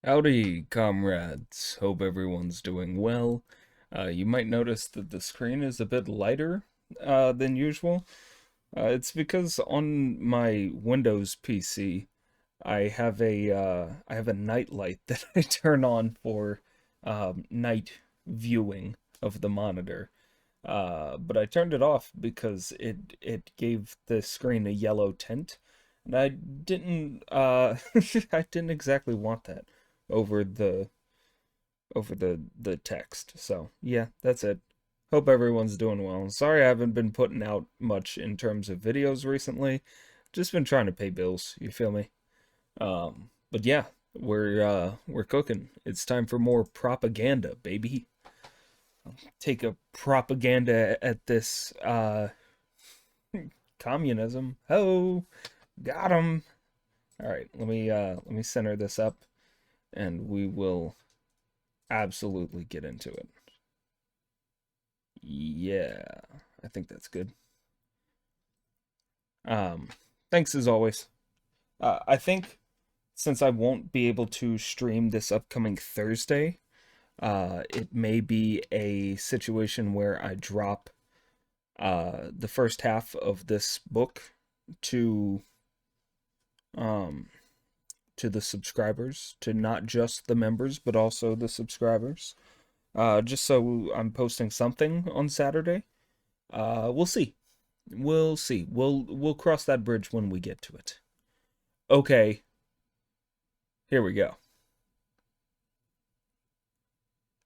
Howdy, comrades. Hope everyone's doing well. You might notice that the screen is a bit lighter than usual. It's because on my Windows PC, I have a night light that I turn on for night viewing of the monitor. But I turned it off because it gave the screen a yellow tint, and I didn't I didn't exactly want that over the text. So yeah, that's it. Hope everyone's doing well. Sorry I haven't been putting out much in terms of videos recently. Just been trying to pay bills, you feel me? But yeah, we're cooking. It's time for more propaganda, baby. Take a propaganda at this communism. Ho, got him. All right, let me center this up and we will absolutely get into it. Yeah, I think that's good. Um, Thanks as always. I think since I won't be able to stream this upcoming Thursday, it may be a situation where I drop the first half of this book to um to the subscribers, to not just the members but also the subscribers. Just so I'm posting something on Saturday. We'll see. We'll see. We'll cross that bridge when we get to it. Okay, here we go.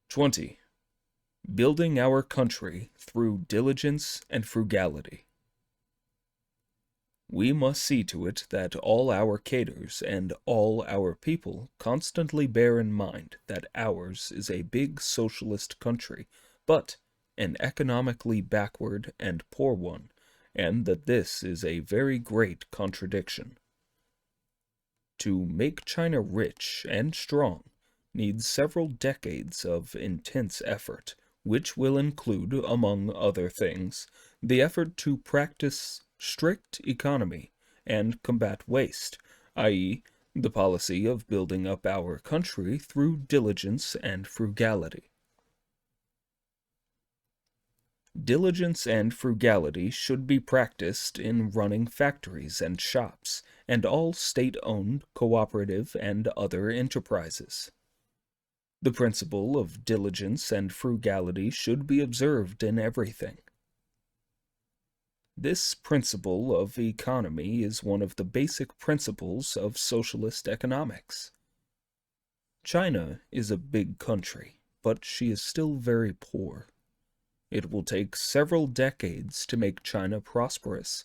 20. Building our country through diligence and frugality. We must see to it that all our cadres and all our people constantly bear in mind that ours is a big socialist country, but an economically backward and poor one, and that this is a very great contradiction. To make China rich and strong needs several decades of intense effort, which will include, among other things, the effort to practice strict economy and combat waste, i.e., the policy of building up our country through diligence and frugality. Diligence and frugality should be practiced in running factories and shops, and all state-owned, cooperative, and other enterprises. The principle of diligence and frugality should be observed in everything. This principle of economy is one of the basic principles of socialist economics. China is a big country, but she is still very poor. It will take several decades to make China prosperous.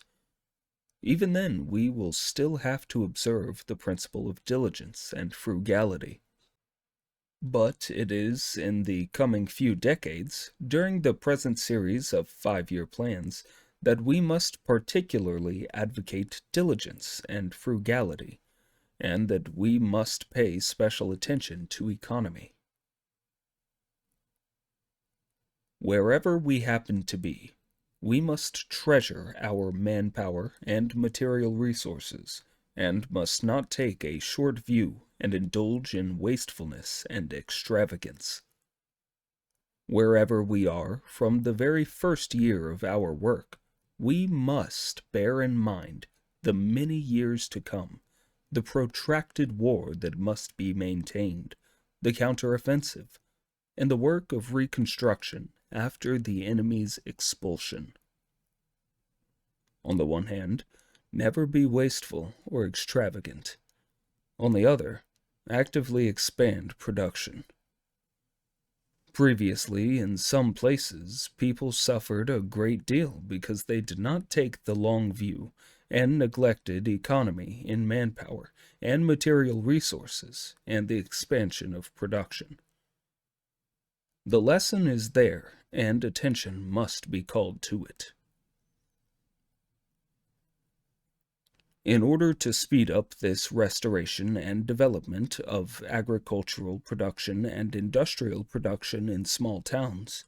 Even then, we will still have to observe the principle of diligence and frugality. But it is in the coming few decades, during the present series of 5-year plans, that we must particularly advocate diligence and frugality, and that we must pay special attention to economy. Wherever we happen to be, we must treasure our manpower and material resources, and must not take a short view and indulge in wastefulness and extravagance. Wherever we are, from the very first year of our work, we must bear in mind the many years to come, the protracted war that must be maintained, the counteroffensive, and the work of reconstruction after the enemy's expulsion. On the one hand, never be wasteful or extravagant. On the other, actively expand production. Previously, in some places, people suffered a great deal because they did not take the long view and neglected economy in manpower and material resources and the expansion of production. The lesson is there, and attention must be called to it. In order to speed up this restoration and development of agricultural production and industrial production in small towns,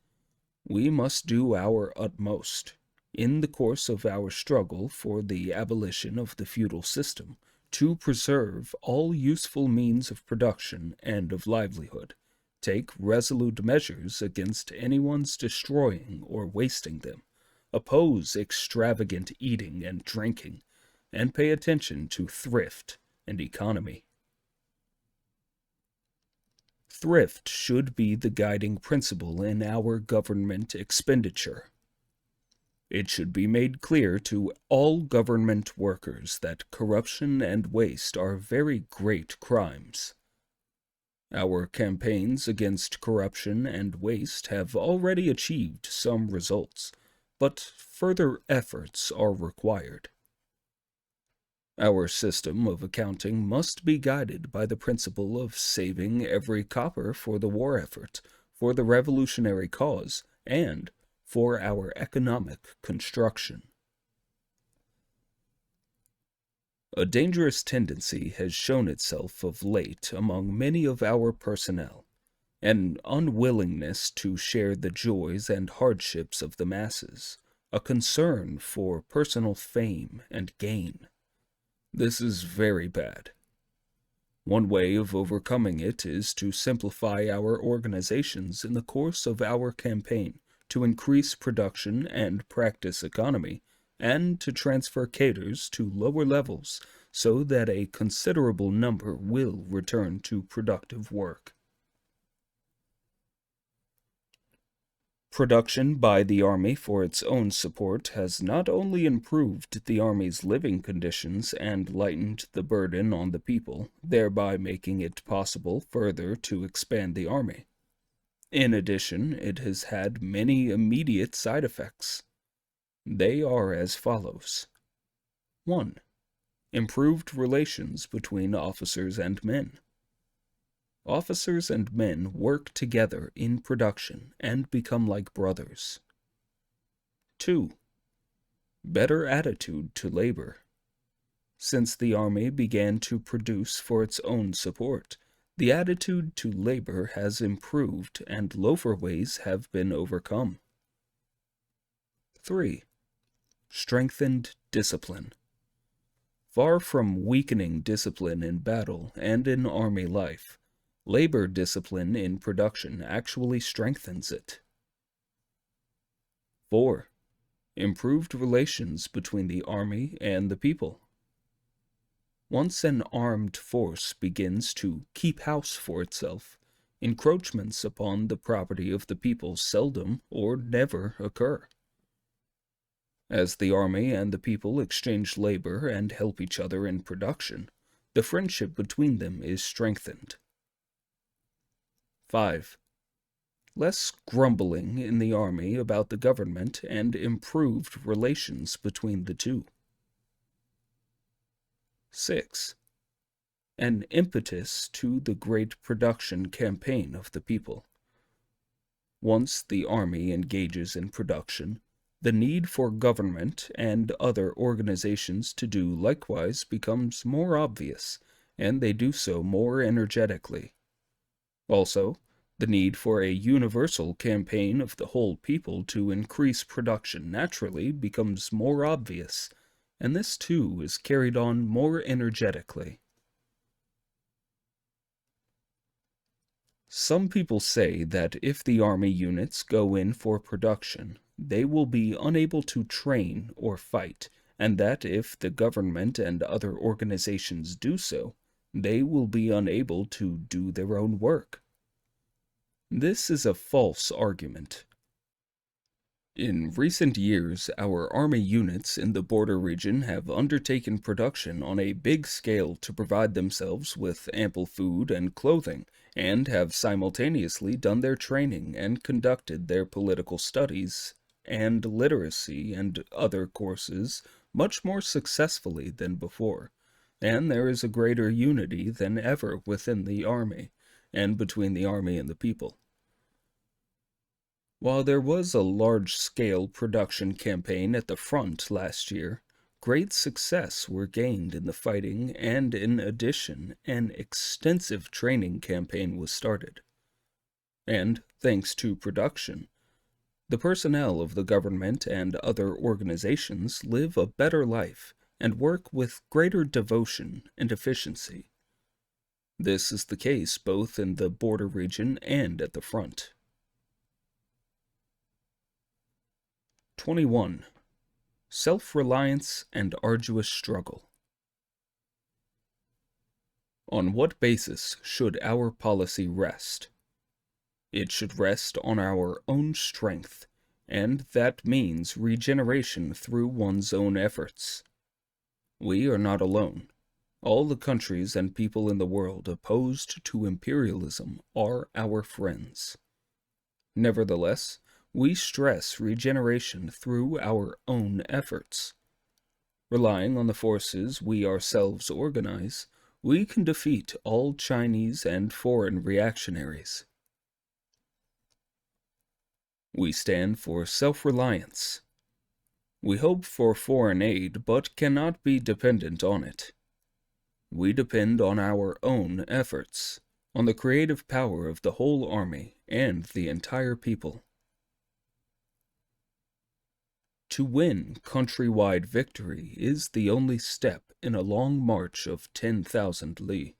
we must do our utmost, in the course of our struggle for the abolition of the feudal system, to preserve all useful means of production and of livelihood, take resolute measures against anyone's destroying or wasting them, oppose extravagant eating and drinking, and pay attention to thrift and economy. Thrift should be the guiding principle in our government expenditure. It should be made clear to all government workers that corruption and waste are very great crimes. Our campaigns against corruption and waste have already achieved some results, but further efforts are required. Our system of accounting must be guided by the principle of saving every copper for the war effort, for the revolutionary cause, and for our economic construction. A dangerous tendency has shown itself of late among many of our personnel, an unwillingness to share the joys and hardships of the masses, a concern for personal fame and gain. This is very bad. One way of overcoming it is to simplify our organizations in the course of our campaign, to increase production and practice economy, and to transfer cadres to lower levels so that a considerable number will return to productive work. Production by the Army for its own support has not only improved the Army's living conditions and lightened the burden on the people, thereby making it possible further to expand the Army. In addition, it has had many immediate side effects. They are as follows. 1. Improved relations between officers and men. Officers and men work together in production and become like brothers. 2. Better attitude to labor. Since the Army began to produce for its own support, the attitude to labor has improved and loafer ways have been overcome. 3. Strengthened discipline. Far from weakening discipline in battle and in Army life, labor discipline in production actually strengthens it. 4. Improved relations between the Army and the people. Once an armed force begins to keep house for itself, encroachments upon the property of the people seldom or never occur. As the Army and the people exchange labor and help each other in production, the friendship between them is strengthened. 5. Less grumbling in the Army about the government and improved relations between the two. 6. An impetus to the great production campaign of the people. Once the Army engages in production, the need for government and other organizations to do likewise becomes more obvious, and they do so more energetically. Also, the need for a universal campaign of the whole people to increase production naturally becomes more obvious, and this too is carried on more energetically. Some people say that if the Army units go in for production, they will be unable to train or fight, and that if the government and other organizations do so, they will be unable to do their own work. This is a false argument. In recent years, our Army units in the border region have undertaken production on a big scale to provide themselves with ample food and clothing, and have simultaneously done their training and conducted their political studies and literacy and other courses much more successfully than before, and there is a greater unity than ever within the Army, and between the Army and the people. While there was a large-scale production campaign at the front last year, great success were gained in the fighting, and in addition, an extensive training campaign was started. And, thanks to production, the personnel of the government and other organizations live a better life, and work with greater devotion and efficiency. This is the case both in the border region and at the front. 21. Self-reliance and arduous struggle. On what basis should our policy rest? It should rest on our own strength, and that means regeneration through one's own efforts. We are not alone. All the countries and people in the world opposed to imperialism are our friends. Nevertheless, we stress regeneration through our own efforts. Relying on the forces we ourselves organize, we can defeat all Chinese and foreign reactionaries. We stand for self-reliance. We hope for foreign aid, but cannot be dependent on it. We depend on our own efforts, on the creative power of the whole army and the entire people. To win countrywide victory is the only step in a long march of 10,000 li.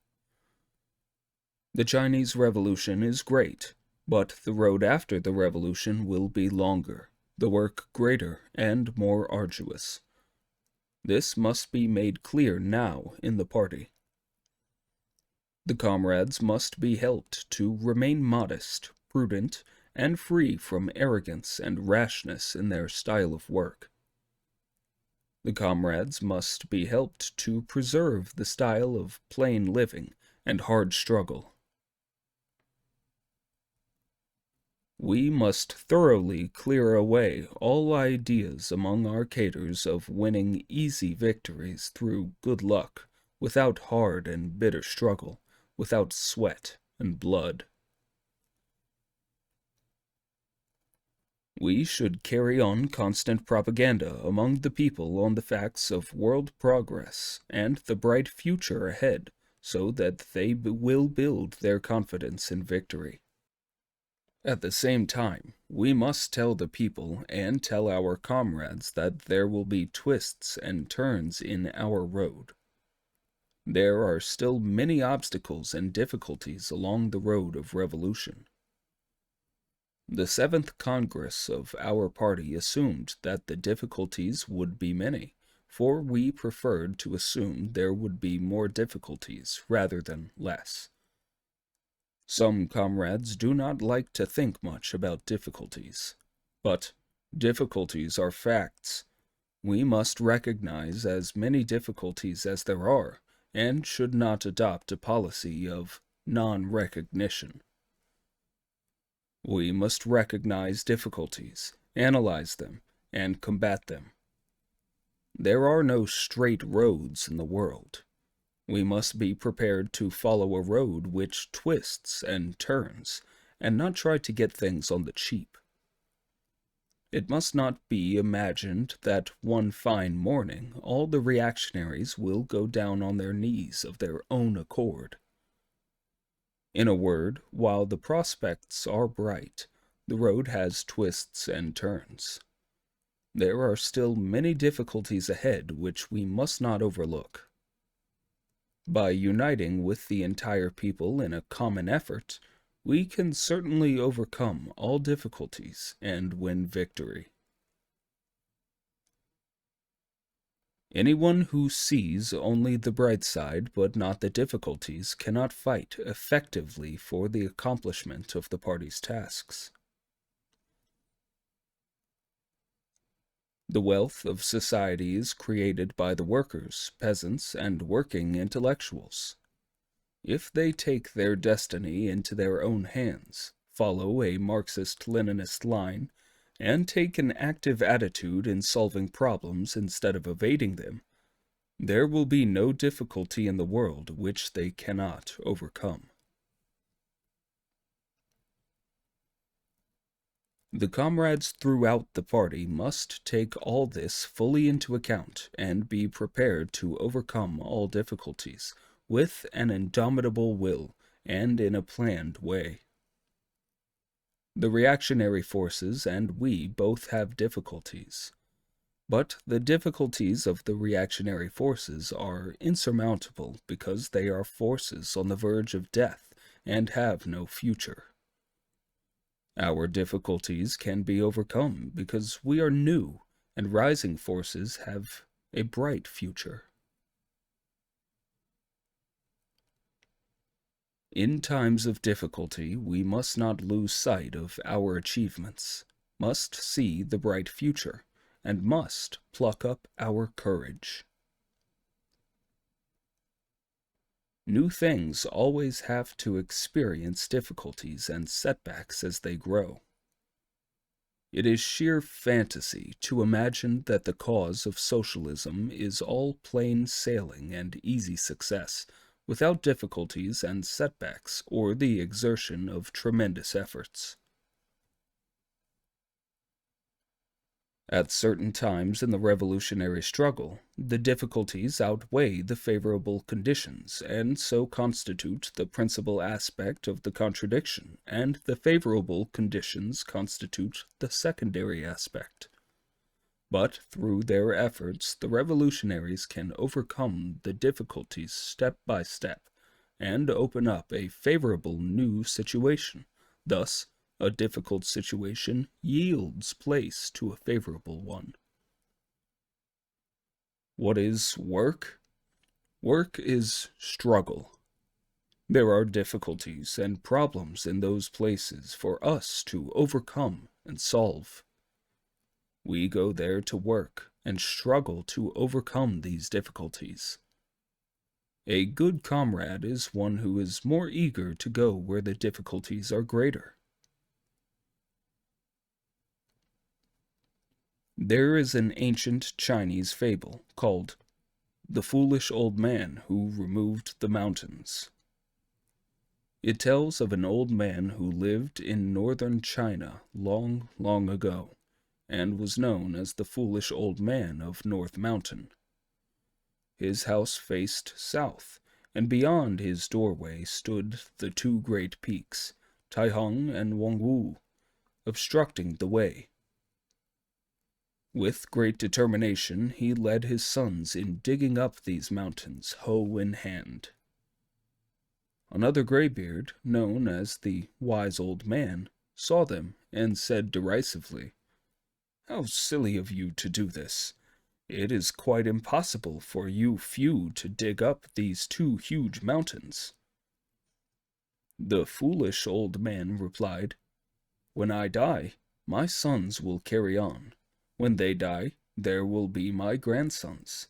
The Chinese Revolution is great, but the road after the revolution will be longer, the work greater and more arduous. This must be made clear now in the party. The comrades must be helped to remain modest, prudent, and free from arrogance and rashness in their style of work. The comrades must be helped to preserve the style of plain living and hard struggle. We must thoroughly clear away all ideas among our cadres of winning easy victories through good luck, without hard and bitter struggle, without sweat and blood. We should carry on constant propaganda among the people on the facts of world progress and the bright future ahead, so that they will build their confidence in victory. At the same time, we must tell the people and tell our comrades that there will be twists and turns in our road. There are still many obstacles and difficulties along the road of revolution. The 7th Congress of our party assumed that the difficulties would be many, for we preferred to assume there would be more difficulties rather than less. Some comrades do not like to think much about difficulties, but difficulties are facts. We must recognize as many difficulties as there are, and should not adopt a policy of non-recognition. We must recognize difficulties, analyze them, and combat them. There are no straight roads in the world. We must be prepared to follow a road which twists and turns, and not try to get things on the cheap. It must not be imagined that one fine morning all the reactionaries will go down on their knees of their own accord. In a word, while the prospects are bright, the road has twists and turns. There are still many difficulties ahead which we must not overlook. By uniting with the entire people in a common effort, we can certainly overcome all difficulties and win victory. Anyone who sees only the bright side but not the difficulties cannot fight effectively for the accomplishment of the party's tasks. The wealth of society is created by the workers, peasants, and working intellectuals. If they take their destiny into their own hands, follow a Marxist-Leninist line, and take an active attitude in solving problems instead of evading them, there will be no difficulty in the world which they cannot overcome. The comrades throughout the party must take all this fully into account and be prepared to overcome all difficulties with an indomitable will and in a planned way. The reactionary forces and we both have difficulties. But the difficulties of the reactionary forces are insurmountable because they are forces on the verge of death and have no future. Our difficulties can be overcome because we are new and rising forces have a bright future. In times of difficulty, we must not lose sight of our achievements, must see the bright future, and must pluck up our courage. New things always have to experience difficulties and setbacks as they grow. It is sheer fantasy to imagine that the cause of socialism is all plain sailing and easy success, without difficulties and setbacks or the exertion of tremendous efforts. At certain times in the revolutionary struggle, the difficulties outweigh the favorable conditions, and so constitute the principal aspect of the contradiction, and the favorable conditions constitute the secondary aspect. But through their efforts, the revolutionaries can overcome the difficulties step by step, and open up a favorable new situation. Thus, a difficult situation yields place to a favorable one. What is work? Work is struggle. There are difficulties and problems in those places for us to overcome and solve. We go there to work and struggle to overcome these difficulties. A good comrade is one who is more eager to go where the difficulties are greater. There is an ancient Chinese fable called The Foolish Old Man Who Removed the Mountains. It tells of an old man who lived in northern China long, long ago, and was known as the Foolish Old Man of North Mountain. His house faced south, and beyond his doorway stood the two great peaks, Tse-tung and Wangwu, obstructing the way. With great determination, he led his sons in digging up these mountains, hoe in hand. Another graybeard, known as the Wise Old Man, saw them and said derisively, "How silly of you to do this! It is quite impossible for you few to dig up these two huge mountains." The foolish old man replied, "When I die, my sons will carry on. When they die, there will be my grandsons,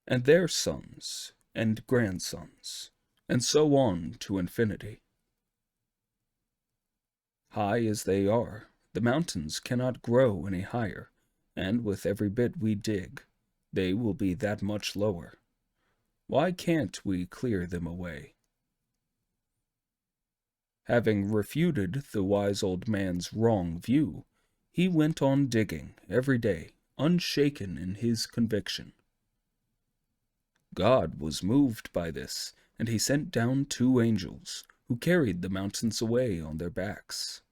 and their sons, and grandsons, and so on to infinity. High as they are, the mountains cannot grow any higher, and with every bit we dig, they will be that much lower. Why can't we clear them away?" Having refuted the wise old man's wrong view, he went on digging every day, unshaken in his conviction. God was moved by this, and he sent down two angels, who carried the mountains away on their backs.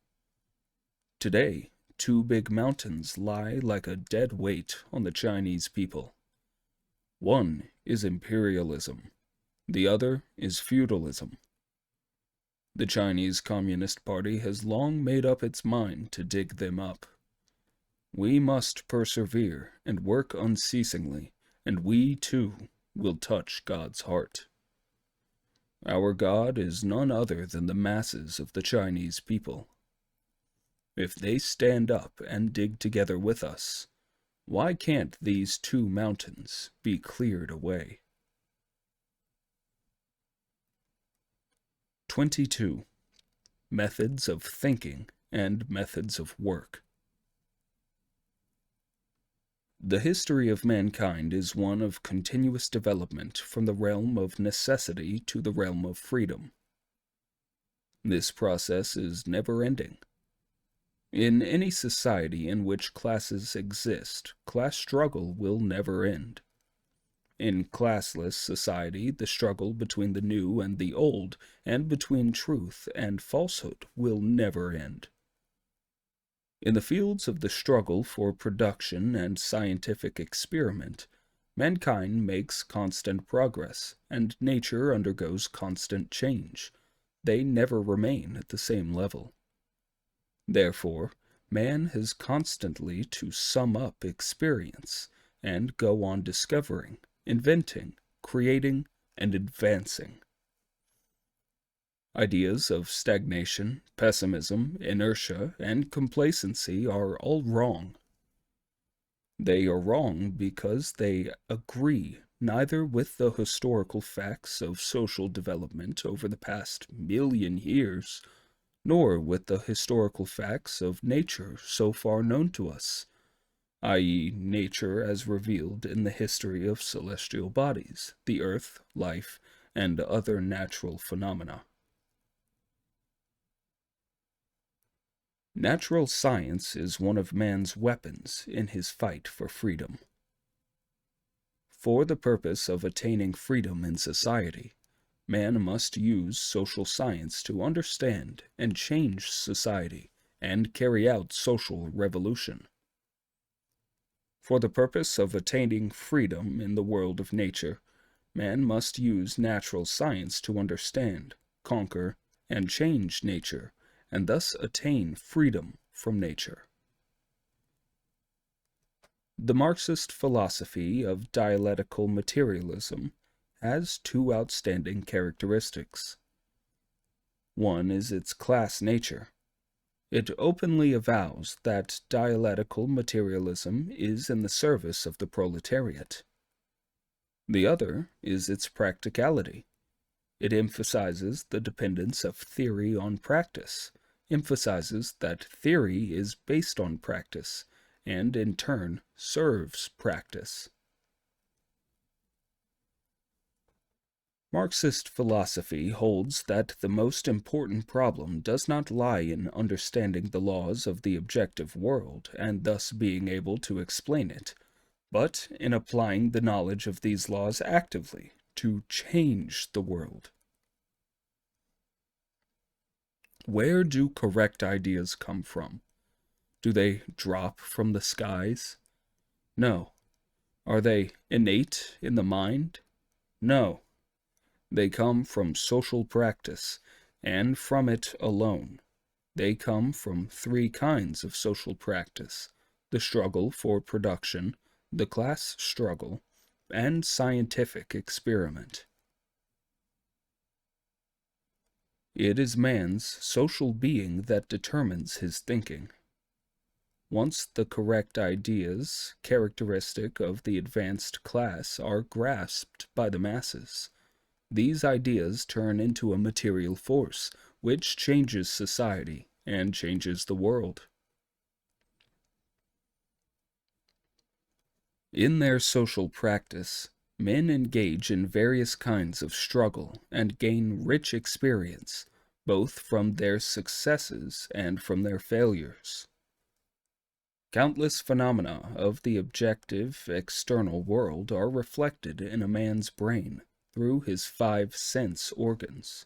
Today, two big mountains lie like a dead weight on the Chinese people. One is imperialism, the other is feudalism. The Chinese Communist Party has long made up its mind to dig them up. We must persevere and work unceasingly, and we, too, will touch God's heart. Our God is none other than the masses of the Chinese people. If they stand up and dig together with us, why can't these two mountains be cleared away? 22. Methods of thinking and methods of work. The history of mankind is one of continuous development from the realm of necessity to the realm of freedom. This process is never-ending. In any society in which classes exist, class struggle will never end. In classless society, the struggle between the new and the old, and between truth and falsehood, will never end. In the fields of the struggle for production and scientific experiment, mankind makes constant progress, and nature undergoes constant change. They never remain at the same level. Therefore, man has constantly to sum up experience and go on discovering, inventing, creating, and advancing. Ideas of stagnation, pessimism, inertia, and complacency are all wrong. They are wrong because they agree neither with the historical facts of social development over the past million years, nor with the historical facts of nature so far known to us, i.e., nature as revealed in the history of celestial bodies, the earth, life, and other natural phenomena. Natural science is one of man's weapons in his fight for freedom. For the purpose of attaining freedom in society, man must use social science to understand and change society and carry out social revolution. For the purpose of attaining freedom in the world of nature, man must use natural science to understand, conquer, and change nature, and thus attain freedom from nature. The Marxist philosophy of dialectical materialism has two outstanding characteristics. One is its class nature. It openly avows that dialectical materialism is in the service of the proletariat. The other is its practicality. It emphasizes the dependence of theory on practice, emphasizes that theory is based on practice, and in turn serves practice. Marxist philosophy holds that the most important problem does not lie in understanding the laws of the objective world and thus being able to explain it, but in applying the knowledge of these laws actively to change the world. Where do correct ideas come from? Do they drop from the skies? No. Are they innate in the mind? No. They come from social practice, and from it alone. They come from three kinds of social practice: the struggle for production, the class struggle, and scientific experiment. It is man's social being that determines his thinking. Once the correct ideas, characteristic of the advanced class, are grasped by the masses, these ideas turn into a material force, which changes society and changes the world. In their social practice, men engage in various kinds of struggle and gain rich experience, both from their successes and from their failures. Countless phenomena of the objective, external world are reflected in a man's brain through his 5 sense organs.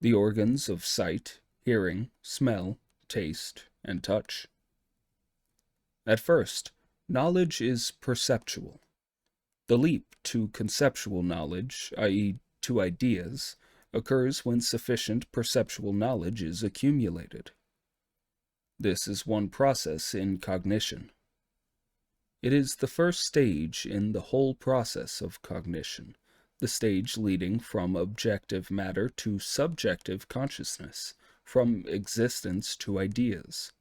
The organs of sight, hearing, smell, taste, and touch. At first, knowledge is perceptual. The leap to conceptual knowledge, i.e., to ideas, occurs when sufficient perceptual knowledge is accumulated. This is one process in cognition. It is the first stage in the whole process of cognition, the stage leading from objective matter to subjective consciousness, from existence to ideas.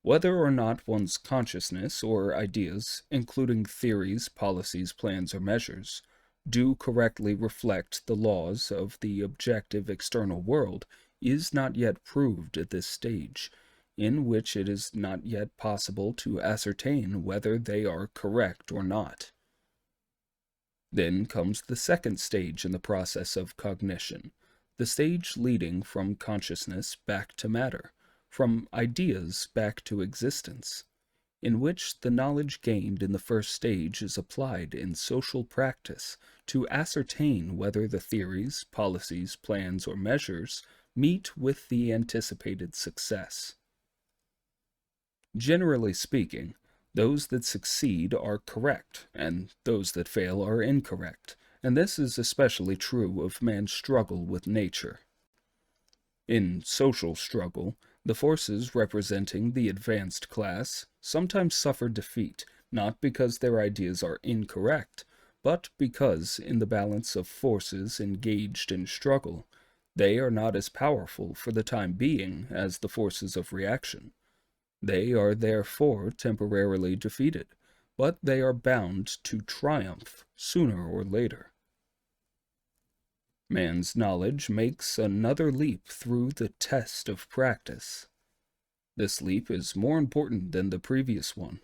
Whether or not one's consciousness or ideas, including theories, policies, plans, or measures, do correctly reflect the laws of the objective external world is not yet proved at this stage, in which it is not yet possible to ascertain whether they are correct or not. Then comes the second stage in the process of cognition, the stage leading from consciousness back to matter, from ideas back to existence, in which the knowledge gained in the first stage is applied in social practice to ascertain whether the theories, policies, plans, or measures meet with the anticipated success. Generally speaking, those that succeed are correct, and those that fail are incorrect, and this is especially true of man's struggle with nature. In social struggle, the forces representing the advanced class sometimes suffer defeat, not because their ideas are incorrect, but because, in the balance of forces engaged in struggle, they are not as powerful for the time being as the forces of reaction. They are therefore temporarily defeated, but they are bound to triumph sooner or later. Man's knowledge makes another leap through the test of practice. This leap is more important than the previous one,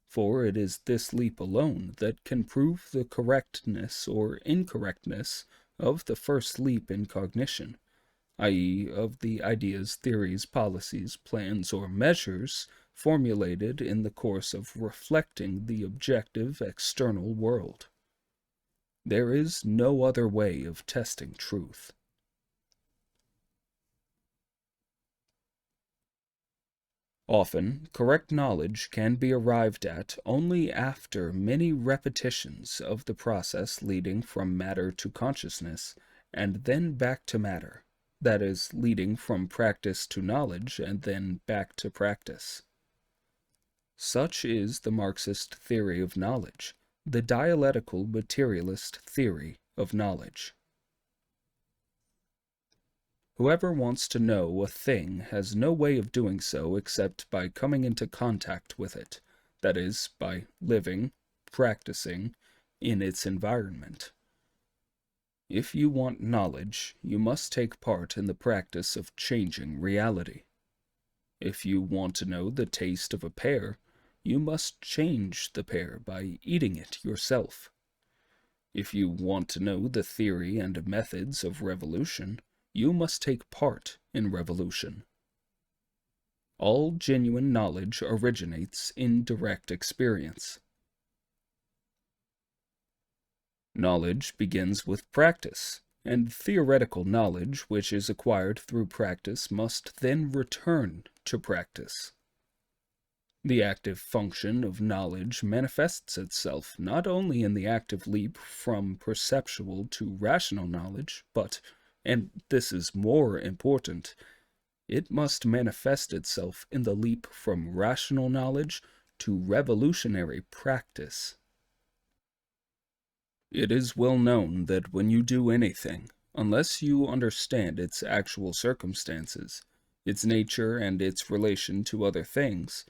for it is this leap alone that can prove the correctness or incorrectness of the first leap in cognition, i.e., of the ideas, theories, policies, plans, or measures formulated in the course of reflecting the objective external world. There is no other way of testing truth. Often, correct knowledge can be arrived at only after many repetitions of the process leading from matter to consciousness, and then back to matter. That is, leading from practice to knowledge, and then back to practice. Such is the Marxist theory of knowledge, the dialectical materialist theory of knowledge. Whoever wants to know a thing has no way of doing so except by coming into contact with it, that is, by living, practicing, in its environment. If you want knowledge, you must take part in the practice of changing reality. If you want to know the taste of a pear, you must change the pear by eating it yourself. If you want to know the theory and methods of revolution, you must take part in revolution. All genuine knowledge originates in direct experience. Knowledge begins with practice, and theoretical knowledge which is acquired through practice must then return to practice. The active function of knowledge manifests itself not only in the active leap from perceptual to rational knowledge, but, and this is more important, it must manifest itself in the leap from rational knowledge to revolutionary practice. It is well known that when you do anything, unless you understand its actual circumstances, its nature and its relation to other things,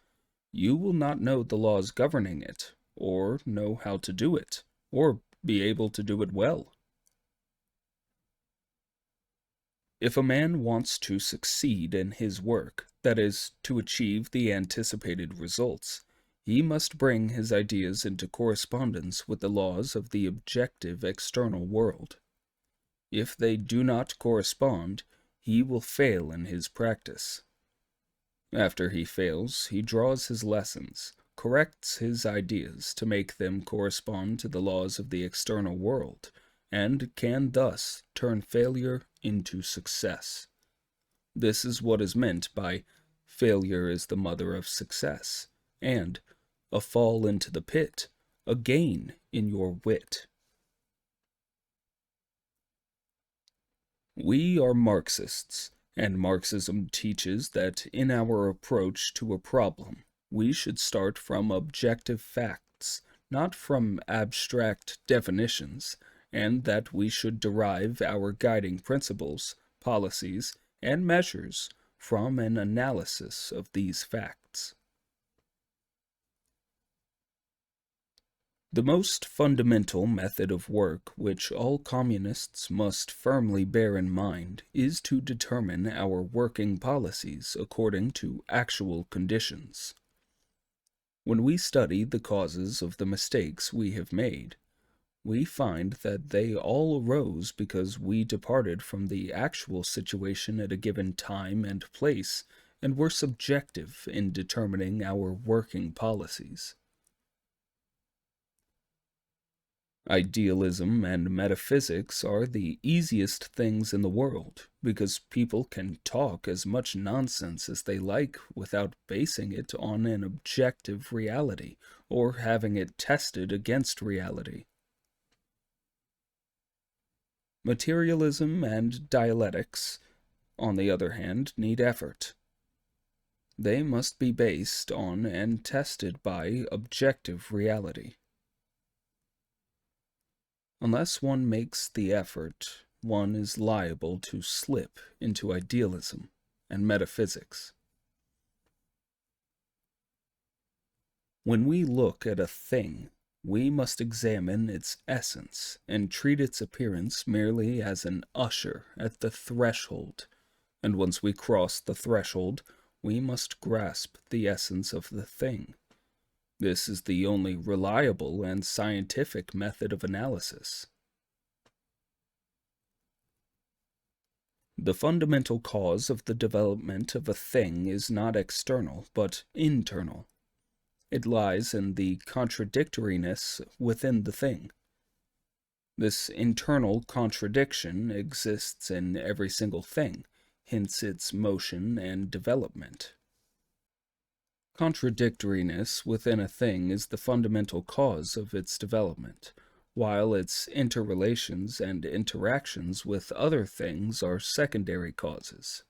you will not know the laws governing it, or know how to do it, or be able to do it well. If a man wants to succeed in his work, that is, to achieve the anticipated results, he must bring his ideas into correspondence with the laws of the objective external world. If they do not correspond, he will fail in his practice. After he fails, he draws his lessons, corrects his ideas to make them correspond to the laws of the external world, and can thus turn failure into success. This is what is meant by failure is the mother of success, and a fall into the pit, a gain in your wit. We are Marxists, and Marxism teaches that in our approach to a problem, we should start from objective facts, not from abstract definitions, and that we should derive our guiding principles, policies, and measures from an analysis of these facts. The most fundamental method of work which all communists must firmly bear in mind is to determine our working policies according to actual conditions. When we study the causes of the mistakes we have made, we find that they all arose because we departed from the actual situation at a given time and place and were subjective in determining our working policies. Idealism and metaphysics are the easiest things in the world because people can talk as much nonsense as they like without basing it on an objective reality or having it tested against reality. Materialism and dialectics, on the other hand, need effort. They must be based on and tested by objective reality. Unless one makes the effort, one is liable to slip into idealism and metaphysics. When we look at a thing, we must examine its essence and treat its appearance merely as an usher at the threshold, and once we cross the threshold, we must grasp the essence of the thing. This is the only reliable and scientific method of analysis. The fundamental cause of the development of a thing is not external, but internal. It lies in the contradictoriness within the thing. This internal contradiction exists in every single thing, hence its motion and development. Contradictoriness within a thing is the fundamental cause of its development, while its interrelations and interactions with other things are secondary causes.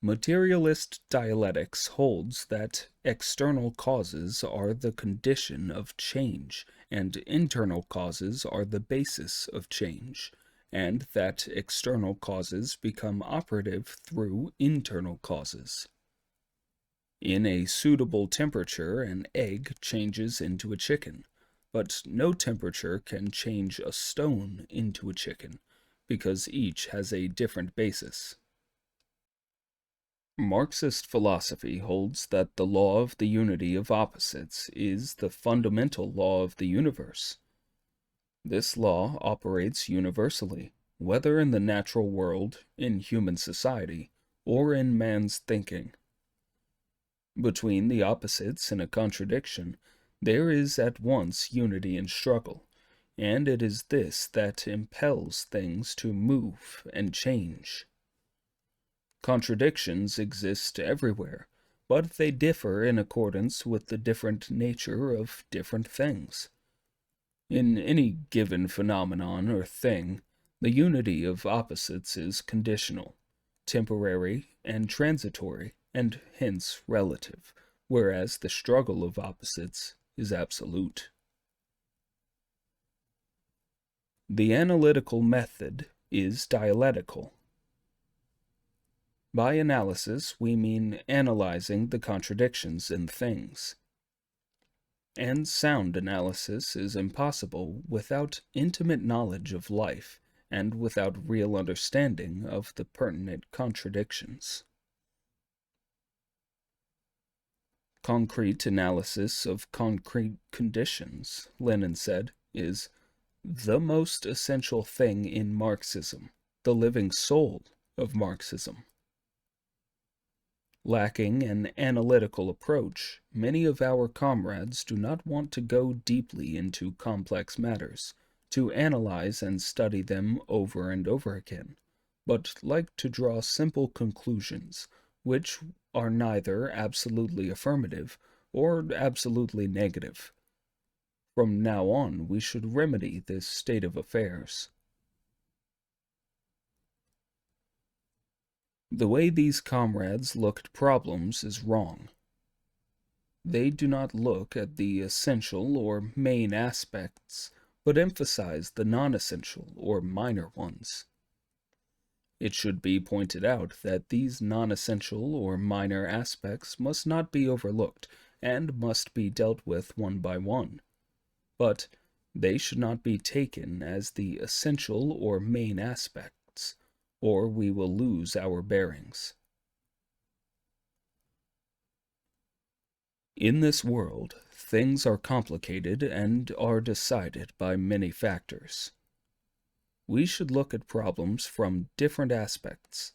Materialist dialectics holds that external causes are the condition of change, and internal causes are the basis of change, and that external causes become operative through internal causes. In a suitable temperature, an egg changes into a chicken, but no temperature can change a stone into a chicken, because each has a different basis. Marxist philosophy holds that the law of the unity of opposites is the fundamental law of the universe. This law operates universally, whether in the natural world, in human society, or in man's thinking. Between the opposites in a contradiction, there is at once unity and struggle, and it is this that impels things to move and change. Contradictions exist everywhere, but they differ in accordance with the different nature of different things. In any given phenomenon or thing, the unity of opposites is conditional, temporary, and transitory, and hence relative, whereas the struggle of opposites is absolute. The analytical method is dialectical. By analysis, we mean analyzing the contradictions in things. And sound analysis is impossible without intimate knowledge of life and without real understanding of the pertinent contradictions. Concrete analysis of concrete conditions, Lenin said, is the most essential thing in Marxism, the living soul of Marxism. Lacking an analytical approach, many of our comrades do not want to go deeply into complex matters, to analyze and study them over and over again, but like to draw simple conclusions, which are neither absolutely affirmative or absolutely negative. From now on, we should remedy this state of affairs. The way these comrades look at problems is wrong. They do not look at the essential or main aspects, but emphasize the non-essential or minor ones. It should be pointed out that these non-essential or minor aspects must not be overlooked and must be dealt with one by one, but they should not be taken as the essential or main aspects, or we will lose our bearings. In this world, things are complicated and are decided by many factors. We should look at problems from different aspects,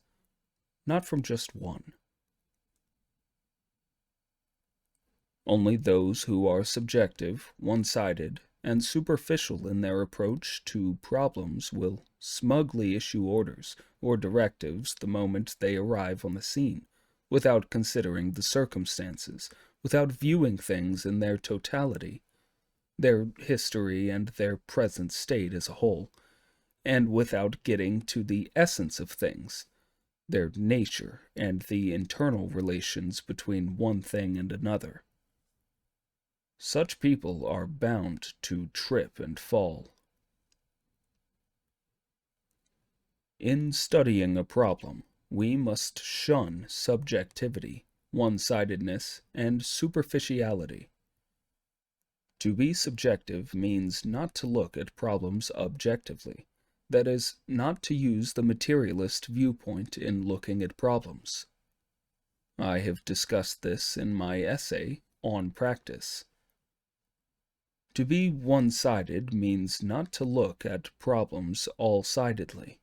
not from just one. Only those who are subjective, one-sided, and superficial in their approach to problems will smugly issue orders or directives the moment they arrive on the scene, without considering the circumstances, without viewing things in their totality, their history and their present state as a whole, and without getting to the essence of things, their nature and the internal relations between one thing and another. Such people are bound to trip and fall. In studying a problem, we must shun subjectivity, one-sidedness, and superficiality. To be subjective means not to look at problems objectively. That is, not to use the materialist viewpoint in looking at problems. I have discussed this in my essay, On Practice. To be one-sided means not to look at problems all-sidedly.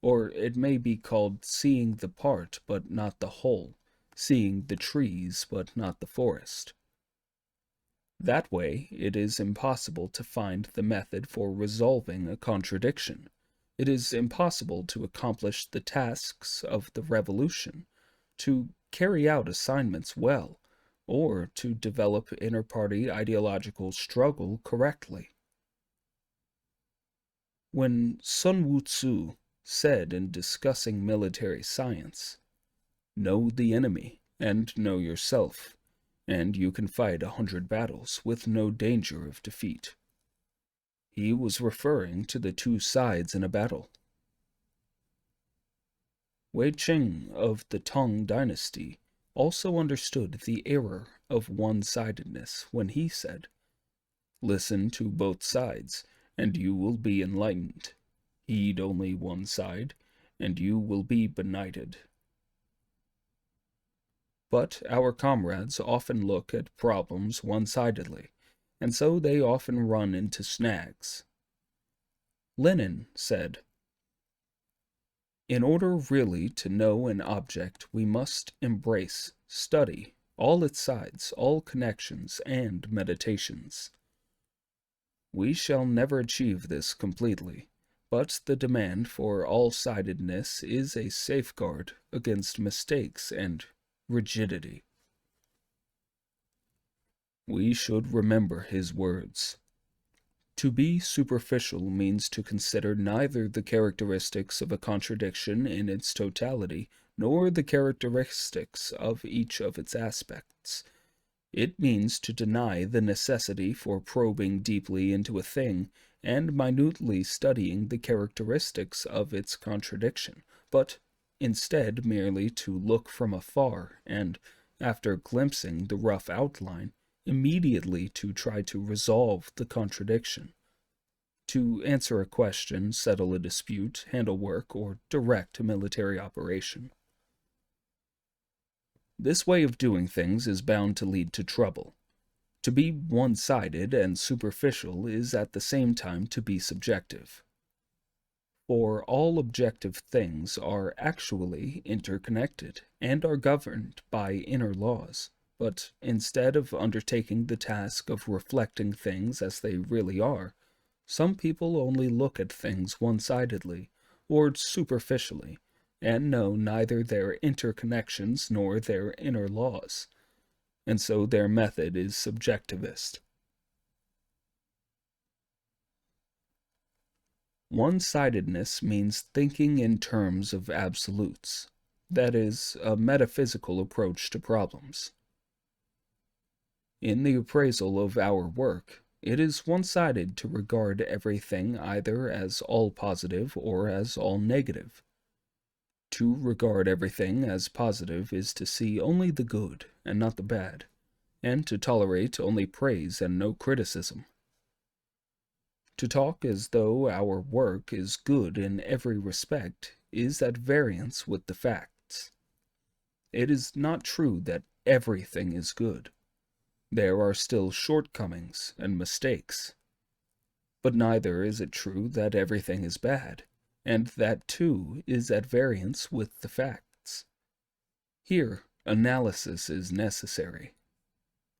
Or it may be called seeing the part but not the whole, seeing the trees but not the forest. That way, it is impossible to find the method for resolving a contradiction. It is impossible to accomplish the tasks of the revolution, to carry out assignments well, or to develop inter-party ideological struggle correctly. When Sun Tzu said in discussing military science, "Know the enemy, and know yourself, and you can fight 100 battles with no danger of defeat," he was referring to the two sides in a battle. Wei Qing of the Tang dynasty also understood the error of one-sidedness when he said, "Listen to both sides, and you will be enlightened. Heed only one side, and you will be benighted." But our comrades often look at problems one-sidedly, and so they often run into snags. Lenin said, "In order really to know an object, we must embrace, study, all its sides, all connections, and meditations." We shall never achieve this completely, but the demand for all-sidedness is a safeguard against mistakes and rigidity. We should remember his words. To be superficial means to consider neither the characteristics of a contradiction in its totality, nor the characteristics of each of its aspects. It means to deny the necessity for probing deeply into a thing and minutely studying the characteristics of its contradiction, but instead merely to look from afar and, after glimpsing the rough outline, immediately to try to resolve the contradiction, to answer a question, settle a dispute, handle work, or direct a military operation. This way of doing things is bound to lead to trouble. To be one-sided and superficial is at the same time to be subjective. For all objective things are actually interconnected and are governed by inner laws. But instead of undertaking the task of reflecting things as they really are, some people only look at things one-sidedly, or superficially, and know neither their interconnections nor their inner laws, and so their method is subjectivist. One-sidedness means thinking in terms of absolutes, that is, a metaphysical approach to problems. In the appraisal of our work, it is one-sided to regard everything either as all positive or as all negative. To regard everything as positive is to see only the good and not the bad, and to tolerate only praise and no criticism. To talk as though our work is good in every respect is at variance with the facts. It is not true that everything is good. There are still shortcomings and mistakes. But neither is it true that everything is bad, and that too is at variance with the facts. Here, analysis is necessary.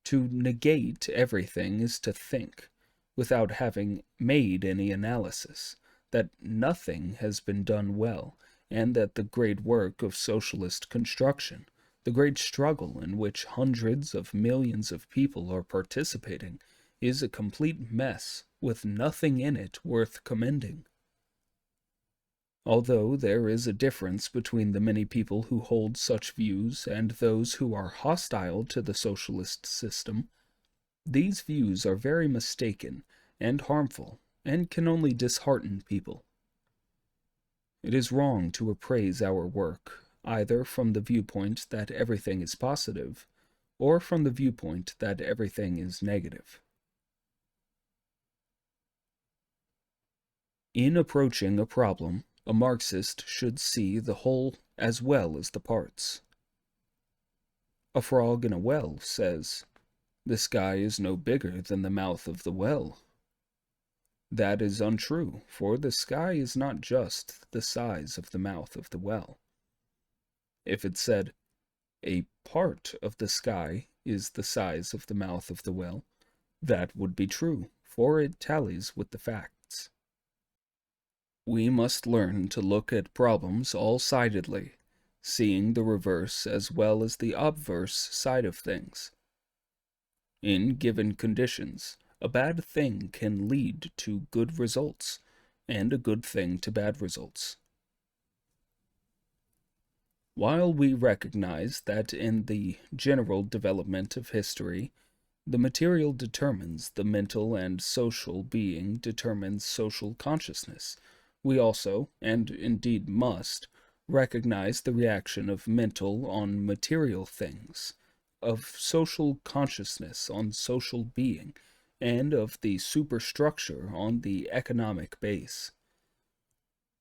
To negate everything is to think, without having made any analysis, that nothing has been done well, and that the great work of socialist construction, the great struggle in which hundreds of millions of people are participating, is a complete mess, with nothing in it worth commending. Although there is a difference between the many people who hold such views and those who are hostile to the socialist system, these views are very mistaken and harmful, and can only dishearten people. It is wrong to appraise our work, either from the viewpoint that everything is positive, or from the viewpoint that everything is negative. In approaching a problem, a Marxist should see the whole as well as the parts. A frog in a well says, "The sky is no bigger than the mouth of the well." That is untrue, for the sky is not just the size of the mouth of the well. If it said, "A part of the sky is the size of the mouth of the well," that would be true, for it tallies with the facts. We must learn to look at problems all-sidedly, seeing the reverse as well as the obverse side of things. In given conditions, a bad thing can lead to good results, and a good thing to bad results. While we recognize that in the general development of history, the material determines the mental and social being determines social consciousness, we also, and indeed must, recognize the reaction of mental on material things, of social consciousness on social being, and of the superstructure on the economic base.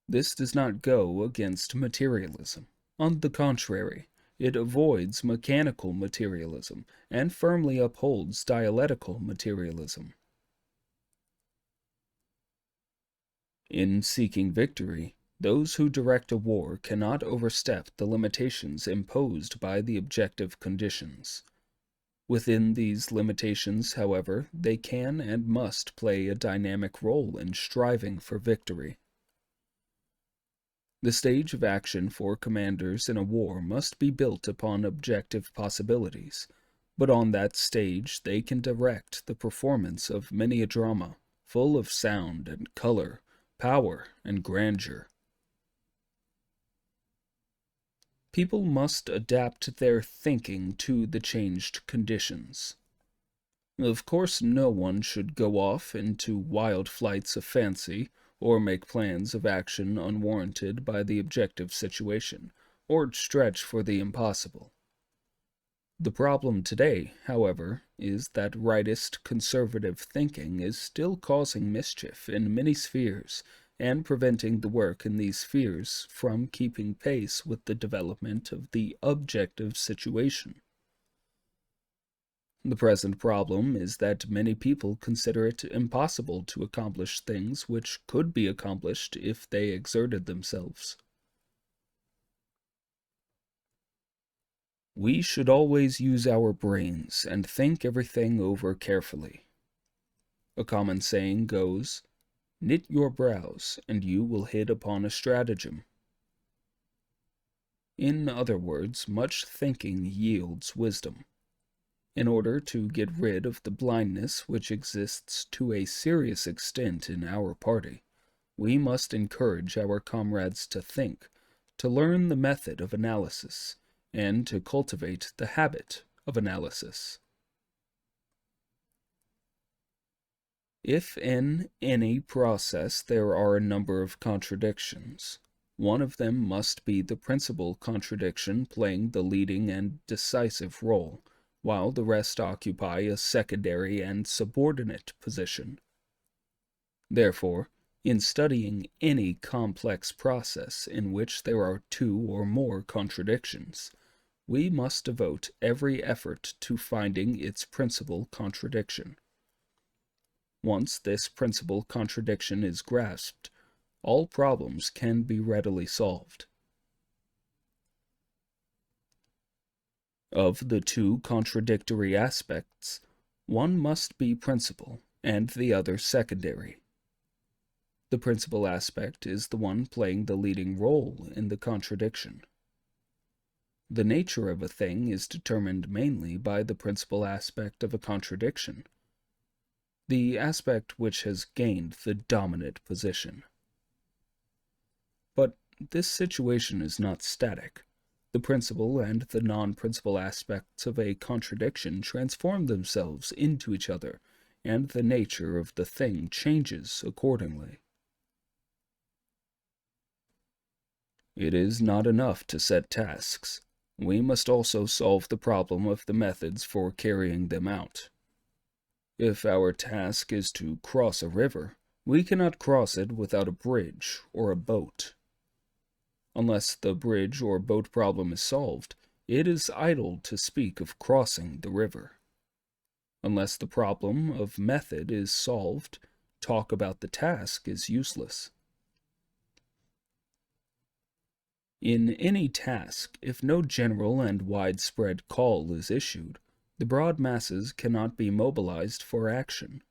This does not go against materialism. On the contrary, it avoids mechanical materialism and firmly upholds dialectical materialism. In seeking victory, those who direct a war cannot overstep the limitations imposed by the objective conditions. Within these limitations, however, they can and must play a dynamic role in striving for victory. The stage of action for commanders in a war must be built upon objective possibilities, but on that stage they can direct the performance of many a drama, full of sound and color, power and grandeur. People must adapt their thinking to the changed conditions. Of course, no one should go off into wild flights of fancy, or make plans of action unwarranted by the objective situation, or stretch for the impossible. The problem today, however, is that rightist conservative thinking is still causing mischief in many spheres and preventing the work in these spheres from keeping pace with the development of the objective situation. The present problem is that many people consider it impossible to accomplish things which could be accomplished if they exerted themselves. We should always use our brains and think everything over carefully. A common saying goes, "Knit your brows, and you will hit upon a stratagem." In other words, much thinking yields wisdom. In order to get rid of the blindness which exists to a serious extent in our party, we must encourage our comrades to think, to learn the method of analysis, and to cultivate the habit of analysis. If in any process there are a number of contradictions, one of them must be the principal contradiction playing the leading and decisive role, while the rest occupy a secondary and subordinate position. Therefore, in studying any complex process in which there are two or more contradictions, we must devote every effort to finding its principal contradiction. Once this principal contradiction is grasped, all problems can be readily solved. Of the two contradictory aspects, one must be principal and the other secondary. The principal aspect is the one playing the leading role in the contradiction. The nature of a thing is determined mainly by the principal aspect of a contradiction, the aspect which has gained the dominant position. But this situation is not static. The principal and the non-principal aspects of a contradiction transform themselves into each other, and the nature of the thing changes accordingly. It is not enough to set tasks. We must also solve the problem of the methods for carrying them out. If our task is to cross a river, we cannot cross it without a bridge or a boat. Unless the bridge or boat problem is solved, it is idle to speak of crossing the river. Unless the problem of method is solved, talk about the task is useless. In any task, if no general and widespread call is issued, the broad masses cannot be mobilized for action.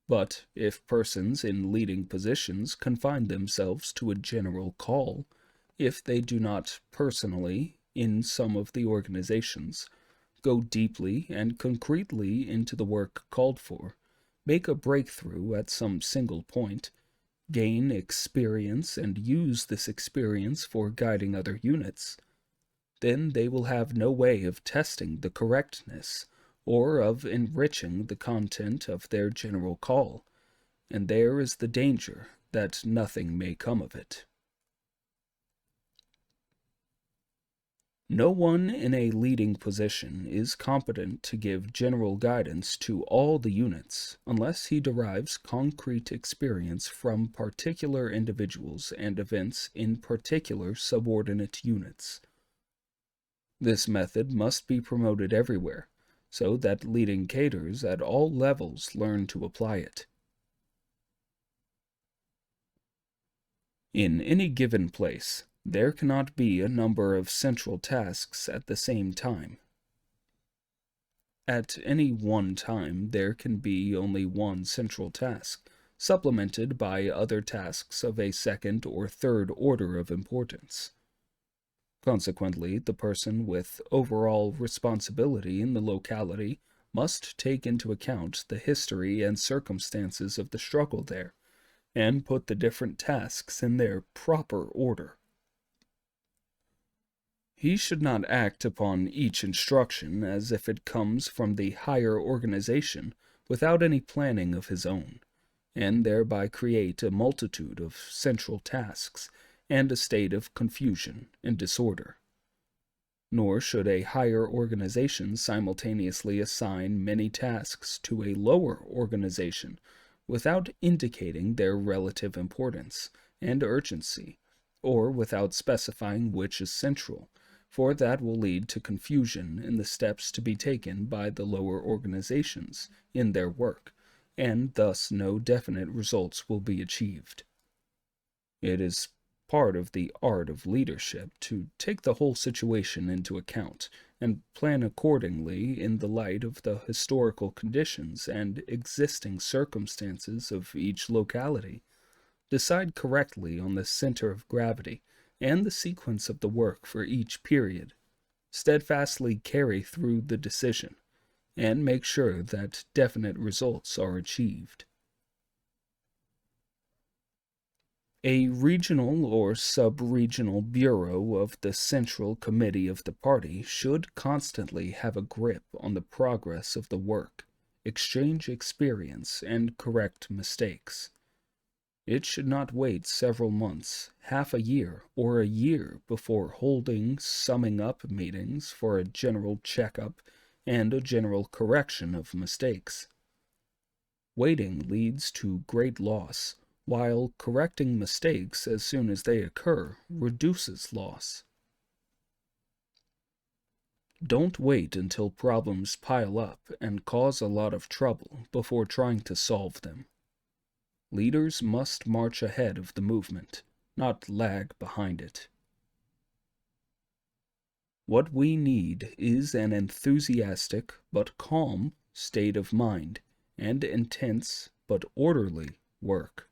But if persons in leading positions confine themselves to a general call, if they do not personally, in some of the organizations, go deeply and concretely into the work called for, make a breakthrough at some single point, gain experience and use this experience for guiding other units, then they will have no way of testing the correctness or of enriching the content of their general call, and there is the danger that nothing may come of it. No one in a leading position is competent to give general guidance to all the units unless he derives concrete experience from particular individuals and events in particular subordinate units. This method must be promoted everywhere, so that leading cadres at all levels learn to apply it. In any given place, there cannot be a number of central tasks at the same time. At any one time, there can be only one central task, supplemented by other tasks of a second or third order of importance. Consequently, the person with overall responsibility in the locality must take into account the history and circumstances of the struggle there, and put the different tasks in their proper order. He should not act upon each instruction as if it comes from the higher organization without any planning of his own, and thereby create a multitude of central tasks and a state of confusion and disorder. Nor should a higher organization simultaneously assign many tasks to a lower organization without indicating their relative importance and urgency, or without specifying which is central, for that will lead to confusion in the steps to be taken by the lower organizations in their work, and thus no definite results will be achieved. It is part of the art of leadership to take the whole situation into account and plan accordingly in the light of the historical conditions and existing circumstances of each locality, decide correctly on the center of gravity and the sequence of the work for each period, steadfastly carry through the decision, and make sure that definite results are achieved. A regional or sub-regional bureau of the Central Committee of the party should constantly have a grip on the progress of the work, exchange experience, and correct mistakes. It should not wait several months, half a year, or a year before holding summing up meetings for a general checkup and a general correction of mistakes. Waiting leads to great loss, while correcting mistakes as soon as they occur reduces loss. Don't wait until problems pile up and cause a lot of trouble before trying to solve them. Leaders must march ahead of the movement, not lag behind it. What we need is an enthusiastic but calm state of mind, and intense but orderly work.